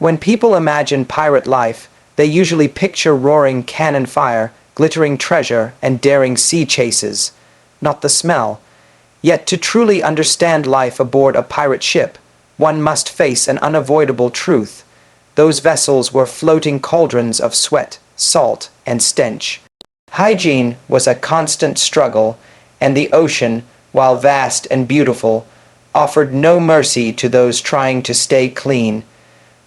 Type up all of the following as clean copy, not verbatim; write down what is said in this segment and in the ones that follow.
When people imagine pirate life, they usually picture roaring cannon fire, glittering treasure, and daring sea chases, not the smell. Yet to truly understand life aboard a pirate ship, one must face an unavoidable truth. Those vessels were floating cauldrons of sweat, salt, and stench. Hygiene was a constant struggle, and the ocean, while vast and beautiful, offered no mercy to those trying to stay clean.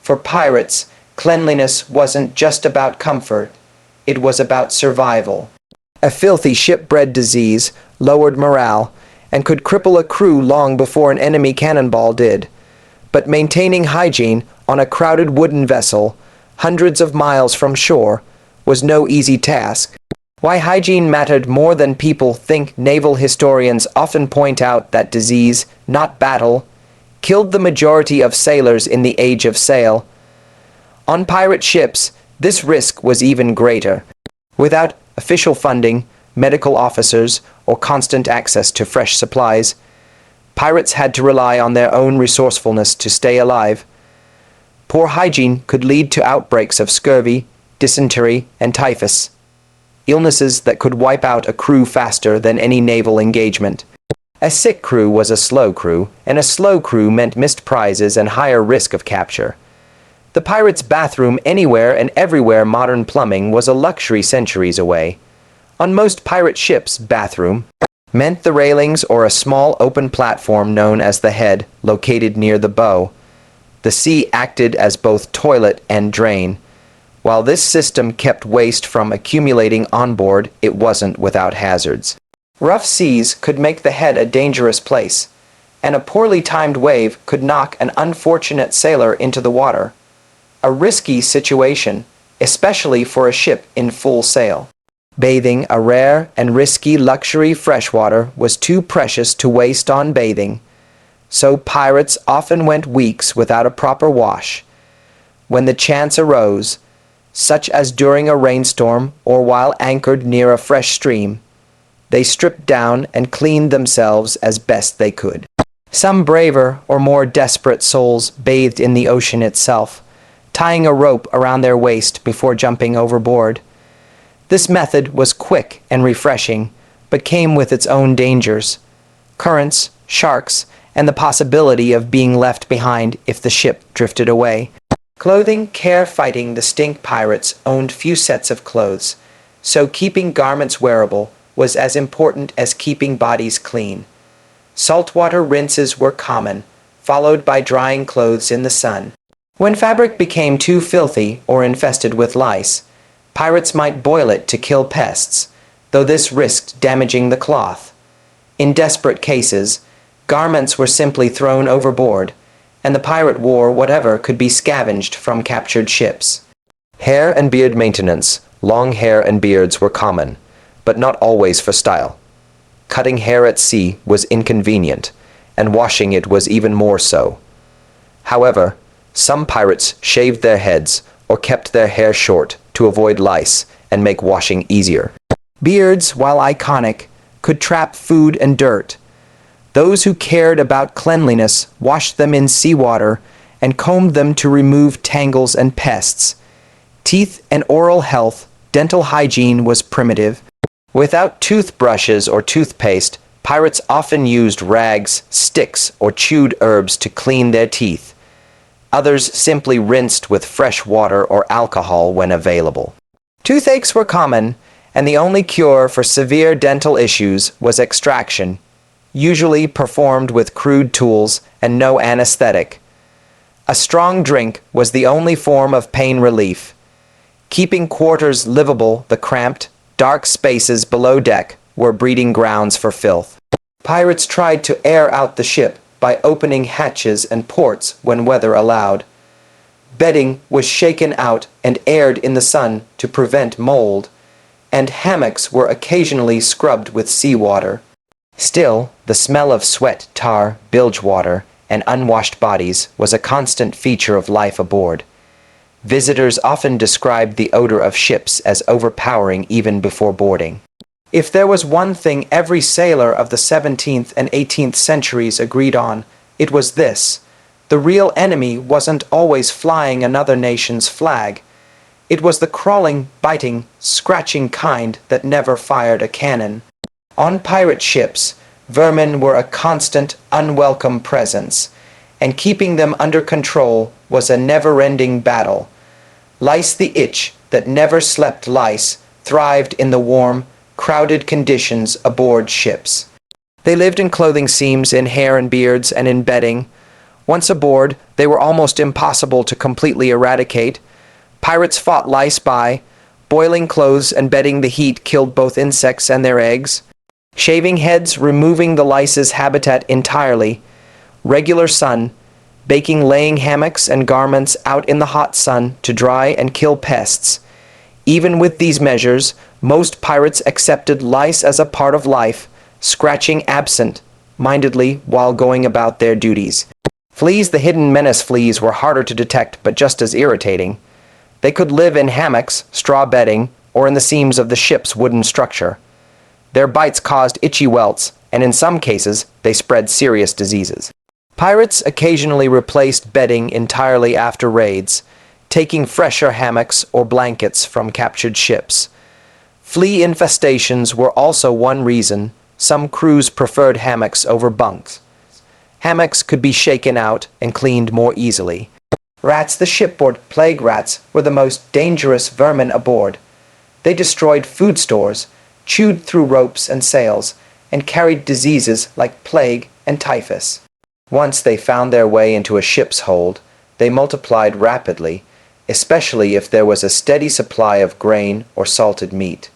For pirates, cleanliness wasn't just about comfort, it was about survival. A filthy shipbred disease lowered morale and could cripple a crew long before an enemy cannonball did. But maintaining hygiene on a crowded wooden vessel, hundreds of miles from shore, was no easy task. Why hygiene mattered more than people think. Naval historians often point out that disease, not battle, killed the majority of sailors in the Age of Sail. On pirate ships, this risk was even greater. Without official funding, medical officers, or constant access to fresh supplies, pirates had to rely on their own resourcefulness to stay alive. Poor hygiene could lead to outbreaks of scurvy, dysentery, and typhus, illnesses that could wipe out a crew faster than any naval engagement. A sick crew was a slow crew, and a slow crew meant missed prizes and higher risk of capture. The pirate's bathroom anywhere and everywhere modern plumbing was a luxury centuries away. On most pirate ships, bathroom meant the railings or a small open platform known as the head, located near the bow. The sea acted as both toilet and drain. While this system kept waste from accumulating on board, it wasn't without hazards. Rough seas could make the head a dangerous place, and a poorly timed wave could knock an unfortunate sailor into the water. A risky situation, especially for a ship in full sail. Bathing, a rare and risky luxury freshwater, was too precious to waste on bathing, so pirates often went weeks without a proper wash. When the chance arose, such as during a rainstorm or while anchored near a fresh stream, they stripped down and cleaned themselves as best they could. Some braver or more desperate souls bathed in the ocean itself, tying a rope around their waist before jumping overboard. This method was quick and refreshing, but came with its own dangers. Currents, sharks, and the possibility of being left behind if the ship drifted away. Clothing care. Fighting the stink pirates owned few sets of clothes, so keeping garments wearable was as important as keeping bodies clean. Saltwater rinses were common, followed by drying clothes in the sun. When fabric became too filthy or infested with lice, pirates might boil it to kill pests, though this risked damaging the cloth. In desperate cases, garments were simply thrown overboard, and the pirate wore whatever could be scavenged from captured ships. Hair and beard maintenance. Long hair and beards were common, but not always for style. Cutting hair at sea was inconvenient, and washing it was even more so. However, some pirates shaved their heads or kept their hair short to avoid lice and make washing easier. Beards, while iconic, could trap food and dirt. Those who cared about cleanliness washed them in seawater and combed them to remove tangles and pests. Teeth and oral health, dental hygiene was primitive. Without toothbrushes or toothpaste, pirates often used rags, sticks, or chewed herbs to clean their teeth. Others simply rinsed with fresh water or alcohol when available. Toothaches were common, and the only cure for severe dental issues was extraction, usually performed with crude tools and no anesthetic. A strong drink was the only form of pain relief. Keeping quarters livable, the cramped, dark spaces below deck were breeding grounds for filth. Pirates tried to air out the ship by opening hatches and ports when weather allowed. Bedding was shaken out and aired in the sun to prevent mold, and hammocks were occasionally scrubbed with seawater. Still, the smell of sweat, tar, bilge water, and unwashed bodies was a constant feature of life aboard. Visitors often described the odor of ships as overpowering even before boarding. If there was one thing every sailor of the 17th and 18th centuries agreed on, it was this: The real enemy wasn't always flying another nation's flag. It was the crawling, biting, scratching kind that never fired a cannon. On pirate ships, vermin were a constant, unwelcome presence, and keeping them under control was a never-ending battle. Lice the itch that never slept lice thrived in the warm, crowded conditions aboard ships. They lived in clothing seams, in hair and beards, and in bedding. Once aboard, they were almost impossible to completely eradicate. Pirates fought lice by boiling clothes and bedding. The heat killed both insects and their eggs. Shaving heads, removing the lice's habitat entirely. Regular sun, baking laying hammocks and garments out in the hot sun to dry and kill pests. Even with these measures, most pirates accepted lice as a part of life, scratching absent-mindedly while going about their duties. Fleas, the hidden menace fleas, were harder to detect but just as irritating. They could live in hammocks, straw bedding, or in the seams of the ship's wooden structure. Their bites caused itchy welts, and in some cases, they spread serious diseases. Pirates occasionally replaced bedding entirely after raids, taking fresher hammocks or blankets from captured ships. Flea infestations were also one reason some crews preferred hammocks over bunks. Hammocks could be shaken out and cleaned more easily. Rats, the shipboard plague rats, were the most dangerous vermin aboard. They destroyed food stores, chewed through ropes and sails, and carried diseases like plague and typhus. Once they found their way into a ship's hold, they multiplied rapidly, especially if there was a steady supply of grain or salted meat.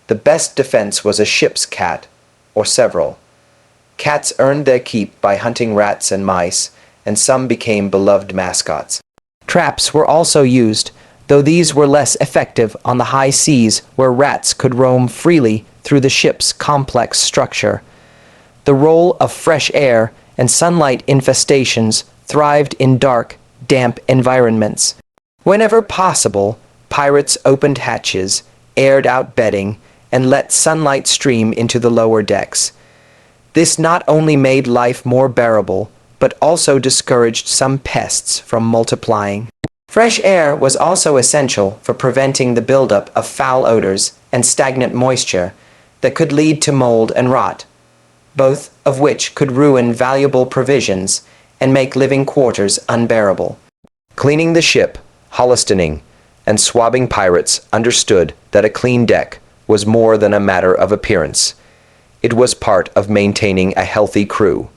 The best defense was a ship's cat, or several. Cats earned their keep by hunting rats and mice, and some became beloved mascots. Traps were also used, though these were less effective on the high seas where rats could roam freely through the ship's complex structure. The role of fresh air and sunlight infestations thrived in dark, damp environments. Whenever possible, pirates opened hatches, aired out bedding, and let sunlight stream into the lower decks. This not only made life more bearable, but also discouraged some pests from multiplying. Fresh air was also essential for preventing the buildup of foul odors and stagnant moisture that could lead to mold and rot, both of which could ruin valuable provisions and make living quarters unbearable. Cleaning the ship, holisting, and swabbing pirates understood that a clean deck was more than a matter of appearance. It was part of maintaining a healthy crew.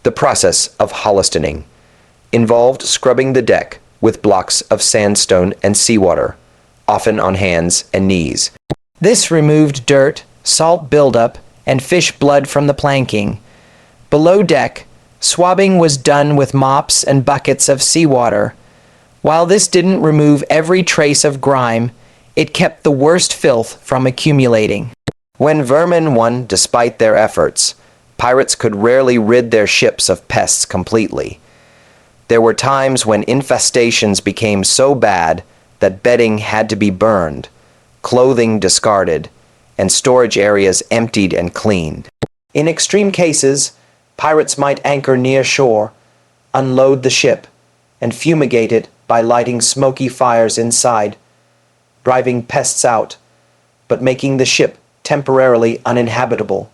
The process of holisting involved scrubbing the deck with blocks of sandstone and seawater, often on hands and knees. This removed dirt, salt buildup, and fish blood from the planking. Below deck, swabbing was done with mops and buckets of seawater. While this didn't remove every trace of grime, it kept the worst filth from accumulating. When vermin won despite their efforts, pirates could rarely rid their ships of pests completely. There were times when infestations became so bad that bedding had to be burned, clothing discarded, and storage areas emptied and cleaned. In extreme cases, pirates might anchor near shore, unload the ship, and fumigate it by lighting smoky fires inside, driving pests out, but making the ship temporarily uninhabitable.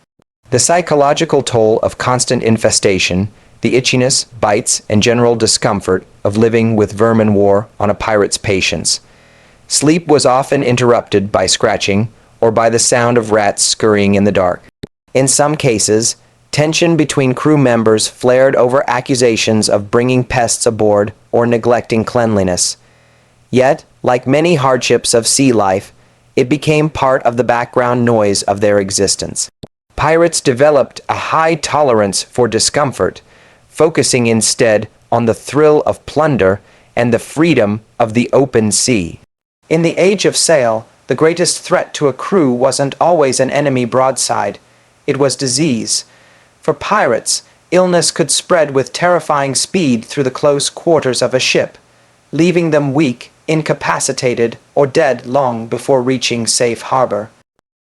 The psychological toll of constant infestation, the itchiness, bites, and general discomfort of living with vermin wore on a pirate's patience. Sleep was often interrupted by scratching or by the sound of rats scurrying in the dark. In some cases, tension between crew members flared over accusations of bringing pests aboard or neglecting cleanliness. Yet, like many hardships of sea life, it became part of the background noise of their existence. Pirates developed a high tolerance for discomfort, focusing instead on the thrill of plunder and the freedom of the open sea. In the age of sail, the greatest threat to a crew wasn't always an enemy broadside. It was disease. For pirates, illness could spread with terrifying speed through the close quarters of a ship, leaving them weak, incapacitated, or dead long before reaching safe harbor.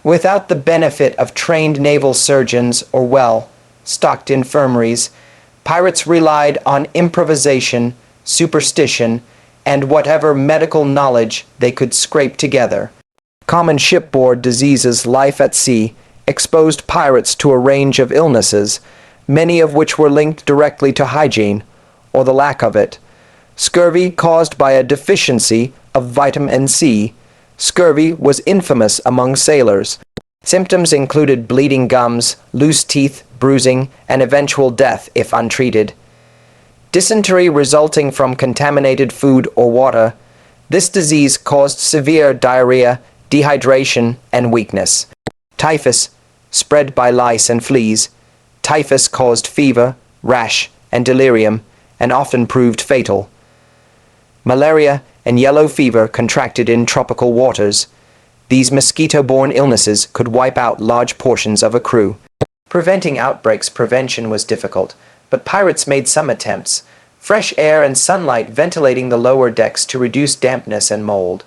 Without the benefit of trained naval surgeons or well-stocked infirmaries, Pirates relied on improvisation, superstition, and whatever medical knowledge they could scrape together. Common shipboard diseases, life at sea, exposed pirates to a range of illnesses, many of which were linked directly to hygiene, or the lack of it. Scurvy caused by a deficiency of vitamin C. Scurvy was infamous among sailors. Symptoms included bleeding gums, loose teeth, bruising, and eventual death if untreated. Dysentery resulting from contaminated food or water. This disease caused severe diarrhea, dehydration, and weakness. Typhus, spread by lice and fleas. Typhus caused fever, rash, and delirium, and often proved fatal. Malaria and yellow fever contracted in tropical waters. These mosquito-borne illnesses could wipe out large portions of a crew. Preventing outbreaks, prevention was difficult, but pirates made some attempts. Fresh air and sunlight ventilating the lower decks to reduce dampness and mold.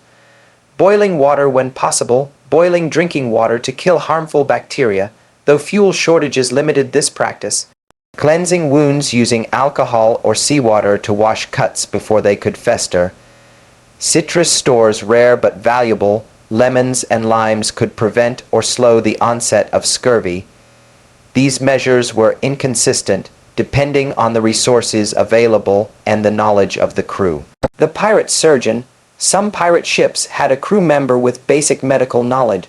Boiling water when possible, boiling drinking water to kill harmful bacteria, though fuel shortages limited this practice. Cleansing wounds using alcohol or seawater to wash cuts before they could fester. Citrus stores, rare but valuable, lemons and limes could prevent or slow the onset of scurvy. These measures were inconsistent, depending on the resources available and the knowledge of the crew. The pirate surgeon. Some pirate ships had a crew member with basic medical knowledge,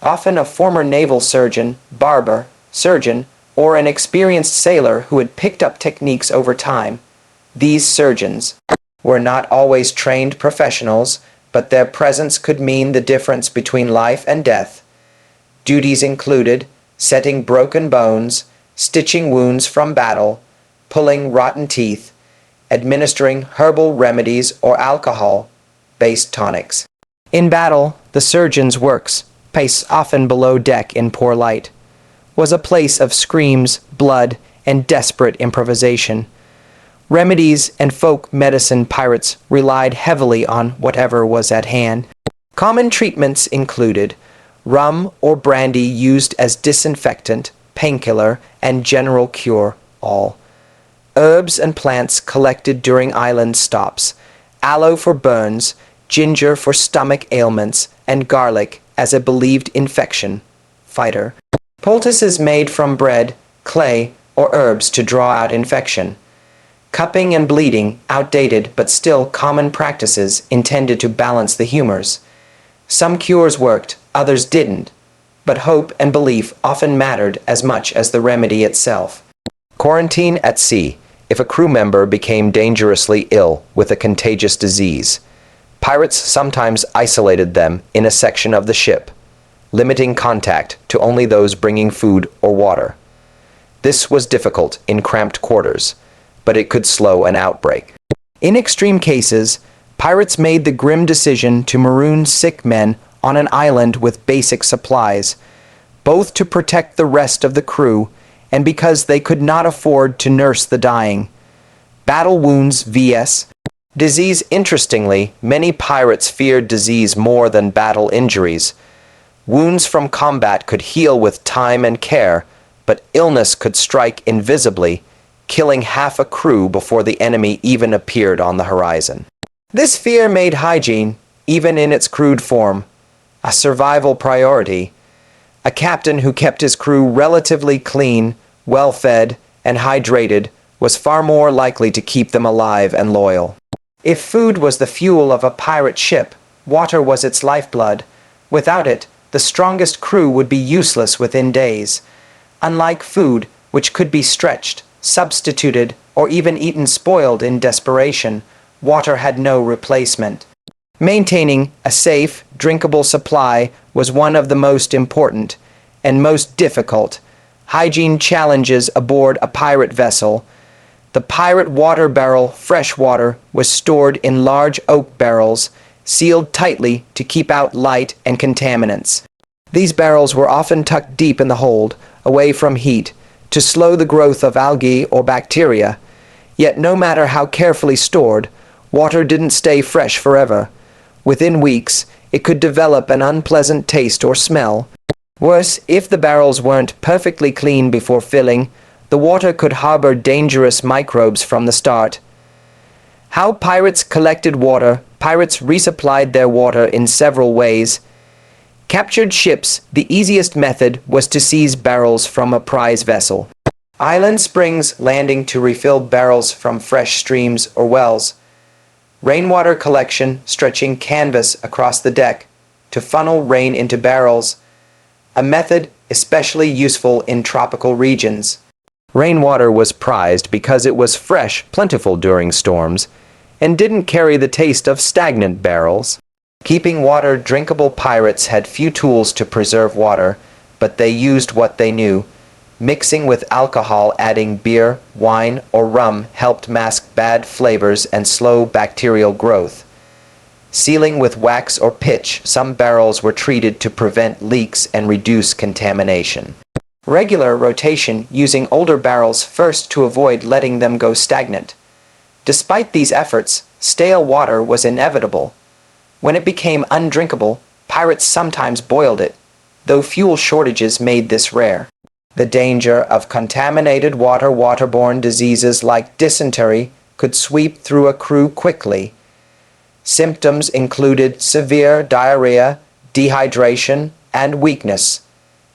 often a former naval surgeon, barber, surgeon, or an experienced sailor who had picked up techniques over time. These surgeons were not always trained professionals, but their presence could mean the difference between life and death. Duties included setting broken bones, stitching wounds from battle, pulling rotten teeth, administering herbal remedies or alcohol-based tonics. In battle, the surgeon's works, placed often below deck in poor light, was a place of screams, blood, and desperate improvisation. Remedies and folk medicine pirates relied heavily on whatever was at hand. Common treatments included rum or brandy used as disinfectant, painkiller, and general cure-all. Herbs and plants collected during island stops, aloe for burns, ginger for stomach ailments, and garlic as a believed infection fighter. Poultices made from bread, clay, or herbs to draw out infection. Cupping and bleeding, outdated but still common practices intended to balance the humors. Some cures worked, others didn't, but hope and belief often mattered as much as the remedy itself. Quarantine at sea. If a crew member became dangerously ill with a contagious disease, pirates sometimes isolated them in a section of the ship, limiting contact to only those bringing food or water. This was difficult in cramped quarters, but it could slow an outbreak. In extreme cases, pirates made the grim decision to maroon sick men on an island with basic supplies, both to protect the rest of the crew and because they could not afford to nurse the dying. Battle wounds vs. disease. Interestingly, many pirates feared disease more than battle injuries. Wounds from combat could heal with time and care, but illness could strike invisibly, killing half a crew before the enemy even appeared on the horizon. This fear made hygiene, even in its crude form, a survival priority. A captain who kept his crew relatively clean, well-fed, and hydrated was far more likely to keep them alive and loyal. If food was the fuel of a pirate ship, water was its lifeblood. Without it, the strongest crew would be useless within days. Unlike food, which could be stretched, substituted, or even eaten spoiled in desperation, water had no replacement. Maintaining a safe, drinkable supply was one of the most important and most difficult hygiene challenges aboard a pirate vessel. The pirate water barrel, fresh water, was stored in large oak barrels, sealed tightly to keep out light and contaminants. These barrels were often tucked deep in the hold, away from heat, to slow the growth of algae or bacteria. Yet no matter how carefully stored, water didn't stay fresh forever. Within weeks, it could develop an unpleasant taste or smell. Worse, if the barrels weren't perfectly clean before filling, The water could harbor dangerous microbes from the start. How pirates collected water. Pirates resupplied their water in several ways. Captured ships. The easiest method was to seize barrels from a prize vessel. Island springs, landing to refill barrels from fresh streams or wells. Rainwater collection, stretching canvas across the deck to funnel rain into barrels, a method especially useful in tropical regions. Rainwater was prized because it was fresh, plentiful during storms, and didn't carry the taste of stagnant barrels. Keeping water drinkable. Pirates had few tools to preserve water, but they used what they knew. Mixing with alcohol, adding beer, wine, or rum helped mask bad flavors and slow bacterial growth. Sealing with wax or pitch, some barrels were treated to prevent leaks and reduce contamination. Regular rotation, using older barrels first to avoid letting them go stagnant. Despite these efforts, stale water was inevitable. When it became undrinkable, pirates sometimes boiled it, though fuel shortages made this rare. The danger of contaminated water. Waterborne diseases like dysentery could sweep through a crew quickly. Symptoms included severe diarrhea, dehydration, and weakness,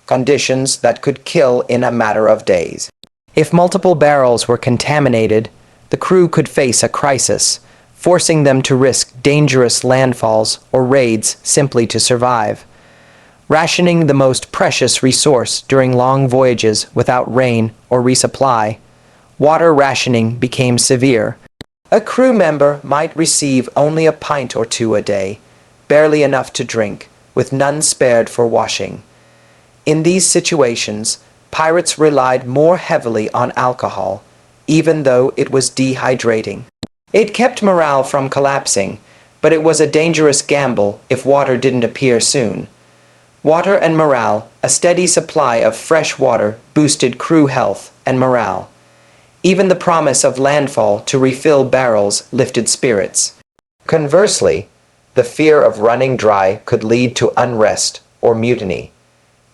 conditions that could kill in a matter of days. If multiple barrels were contaminated, the crew could face a crisis, forcing them to risk dangerous landfalls or raids simply to survive. Rationing, the most precious resource during long voyages without rain or resupply, water rationing became severe. A crew member might receive only a pint or two a day, barely enough to drink, with none spared for washing. In these situations, pirates relied more heavily on alcohol, even though it was dehydrating. It kept morale from collapsing, but it was a dangerous gamble if water didn't appear soon. Water and morale. A steady supply of fresh water boosted crew health and morale. Even the promise of landfall to refill barrels lifted spirits. Conversely, the fear of running dry could lead to unrest or mutiny,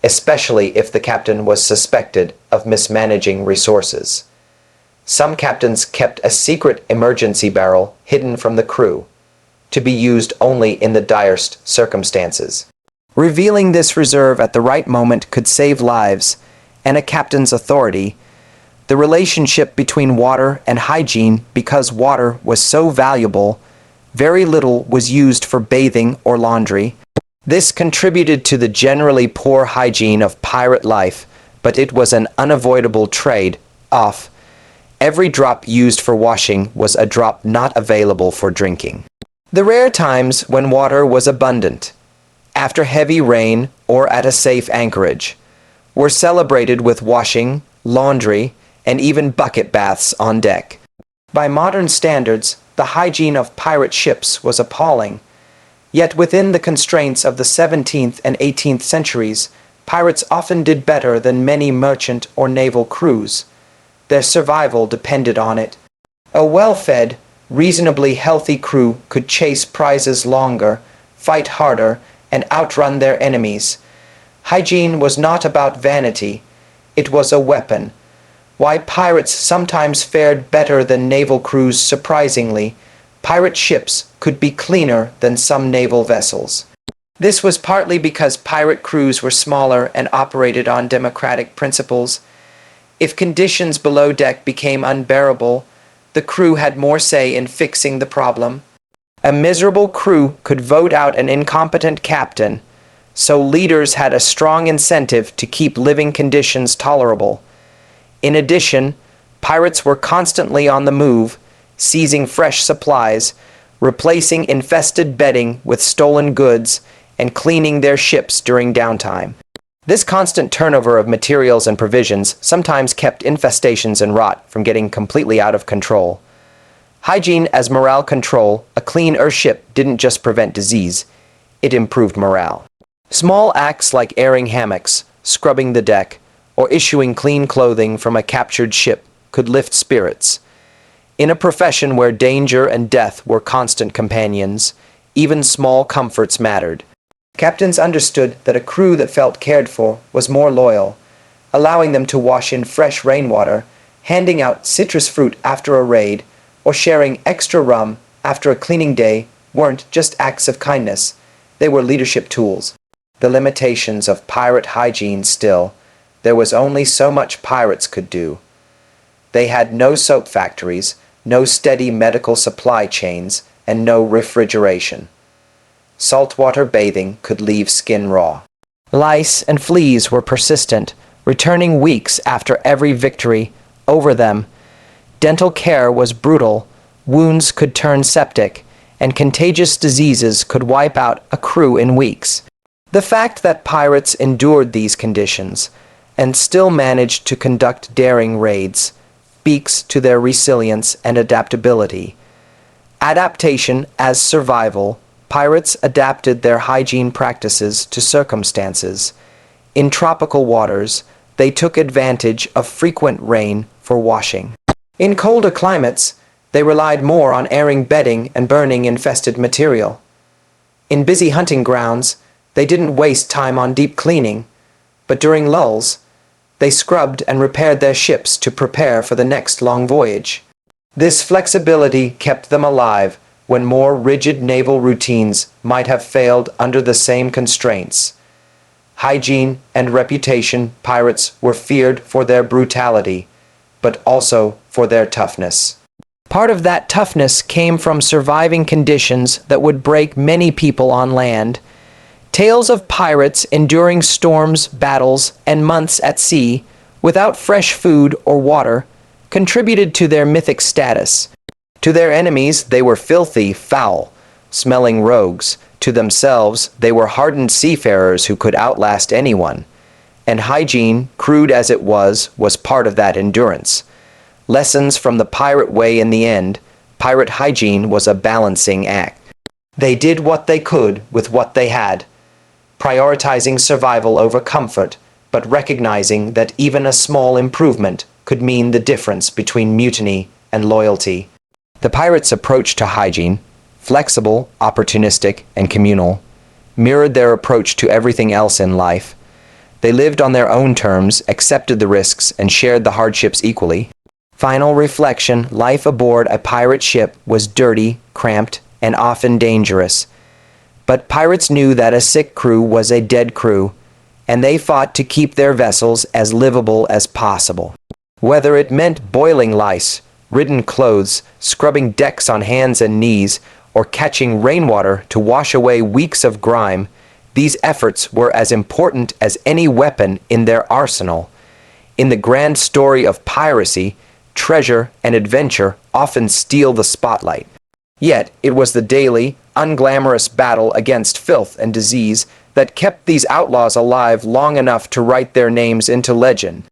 especially if the captain was suspected of mismanaging resources. Some captains kept a secret emergency barrel hidden from the crew, to be used only in the direst circumstances. Revealing this reserve at the right moment could save lives, and a captain's authority. The relationship between water and hygiene. Because water was so valuable, very little was used for bathing or laundry. This contributed to the generally poor hygiene of pirate life, but it was an unavoidable trade-off. Every drop used for washing was a drop not available for drinking. The rare times when water was abundant, after heavy rain or at a safe anchorage, were celebrated with washing, laundry, and even bucket baths on deck. By modern standards, the hygiene of pirate ships was appalling. Yet within the constraints of the 17th and 18th centuries, pirates often did better than many merchant or naval crews. Their survival depended on it. A well-fed, reasonably healthy crew could chase prizes longer, fight harder, and outrun their enemies. Hygiene was not about vanity. It was a weapon. Why pirates sometimes fared better than naval crews. Surprisingly, pirate ships could be cleaner than some naval vessels. This was partly because pirate crews were smaller and operated on democratic principles. If conditions below deck became unbearable, the crew had more say in fixing the problem. A miserable crew could vote out an incompetent captain, so leaders had a strong incentive to keep living conditions tolerable. In addition, pirates were constantly on the move, seizing fresh supplies, replacing infested bedding with stolen goods, and cleaning their ships during downtime. This constant turnover of materials and provisions sometimes kept infestations and rot from getting completely out of control. Hygiene as morale control. A cleaner ship didn't just prevent disease, it improved morale. Small acts like airing hammocks, scrubbing the deck, or issuing clean clothing from a captured ship could lift spirits. In a profession where danger and death were constant companions, even small comforts mattered. Captains understood that a crew that felt cared for was more loyal, allowing them to wash in fresh rainwater Handing out citrus fruit after a raid, or sharing extra rum after a cleaning day weren't just acts of kindness, they were leadership tools. The limitations of pirate hygiene still, there was only so much pirates could do. They had no soap factories, no steady medical supply chains, and no refrigeration. Saltwater bathing could leave skin raw. Lice and fleas were persistent, returning weeks after every victory over them. Dental care was brutal, wounds could turn septic, and contagious diseases could wipe out a crew in weeks. The fact that pirates endured these conditions and still managed to conduct daring raids speaks to their resilience and adaptability. Adaptation as survival, pirates adapted their hygiene practices to circumstances. In tropical waters, they took advantage of frequent rain for washing. In colder climates, they relied more on airing bedding and burning infested material. In busy hunting grounds, they didn't waste time on deep cleaning, but during lulls, they scrubbed and repaired their ships to prepare for the next long voyage. This flexibility kept them alive when more rigid naval routines might have failed under the same constraints. Hygiene and reputation, pirates were feared for their brutality, but also for their toughness. Part of that toughness came from surviving conditions that would break many people on land. Tales of pirates enduring storms, battles, and months at sea without fresh food or water contributed to their mythic status. To their enemies, they were filthy, foul, smelling rogues. To themselves, they were hardened seafarers who could outlast anyone. And hygiene, crude as it was part of that endurance. Lessons from the pirate way in the end, pirate hygiene was a balancing act. They did what they could with what they had, prioritizing survival over comfort, but recognizing that even a small improvement could mean the difference between mutiny and loyalty. The pirates' approach to hygiene, flexible, opportunistic, and communal, mirrored their approach to everything else in life. They lived on their own terms, accepted the risks, and shared the hardships equally. Final reflection: life aboard a pirate ship was dirty, cramped, and often dangerous. But pirates knew that a sick crew was a dead crew, and they fought to keep their vessels as livable as possible. Whether it meant boiling lice, ridden clothes, scrubbing decks on hands and knees, or catching rainwater to wash away weeks of grime, these efforts were as important as any weapon in their arsenal. In the grand story of piracy, treasure and adventure often steal the spotlight. Yet it was the daily, unglamorous battle against filth and disease that kept these outlaws alive long enough to write their names into legend.